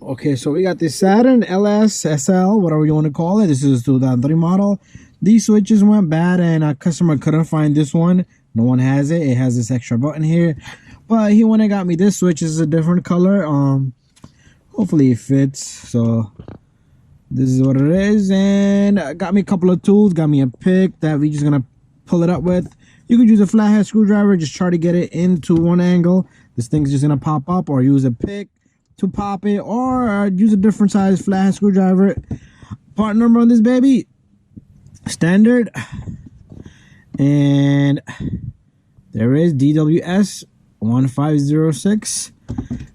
Okay, so we got the Saturn LS, SL, whatever you want to call it. This is a 2003 model. These switches went bad and a customer couldn't find this one. No one has it. It has this extra button here. But he went and got me this switch. This is a different color. Hopefully it fits. So this is what it is. And got me a couple of tools. Got me a pick that we just gonna pull it up with. You could use a flathead screwdriver. Just try to get it into one angle. This thing's just gonna pop up, or use a pick to pop it, or use a different size flathead screwdriver. Part number on this baby, standard, and there is DWS 1506.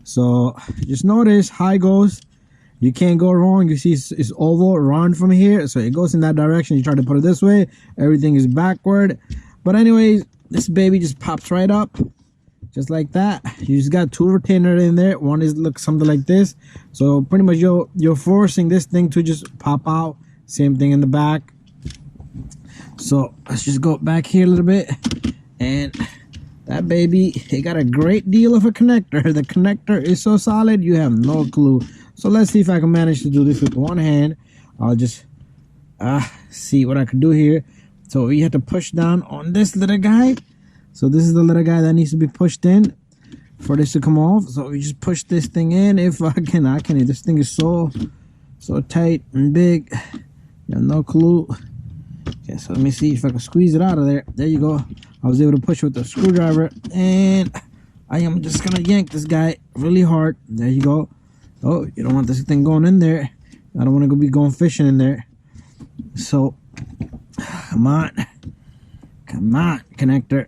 So just notice high goes, you can't go wrong. You see it's oval, round from here, so it goes in that direction. You try to put it this way, everything is backward. But anyways, this baby just pops right up just like that. You just got two retainers in there. One is looks something like this. So pretty much you're forcing this thing to just pop out. Same thing in the back. So let's just go back here a little bit. And that baby, it got a great deal of a connector. The connector is so solid, you have no clue. So let's see if I can manage to do this with one hand. I'll just see what I can do here. So you have to push down on this little guy. So this is the little guy that needs to be pushed in for this to come off. So we just push this thing in. If I can. This thing is so tight and big. You have no clue. Okay, so let me see if I can squeeze it out of there. There you go. I was able to push with the screwdriver, and I am just gonna yank this guy really hard. There you go. Oh, you don't want this thing going in there. I don't want to be going fishing in there. So come on, connector.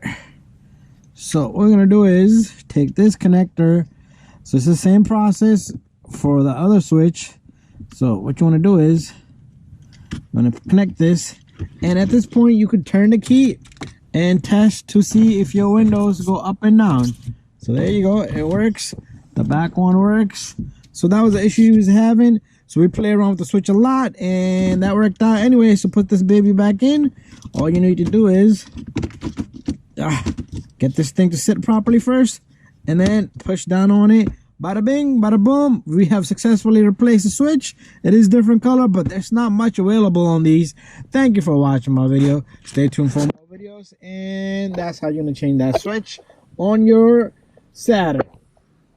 So what we're gonna do is take this connector. So it's the same process for the other switch. So what you want to do is I'm gonna connect this, and at this point you could turn the key and test to see if your windows go up and down. So there you go, it works. The back one works. So that was the issue he was having. So we play around with the switch a lot, and that worked out anyway. So put this baby back in. All you need to do is get this thing to sit properly first, and then push down on it. Bada bing, bada boom. We have successfully replaced the switch. It is different color, but there's not much available on these. Thank you for watching my video. Stay tuned for more videos, and that's how you're gonna change that switch on your Saturn.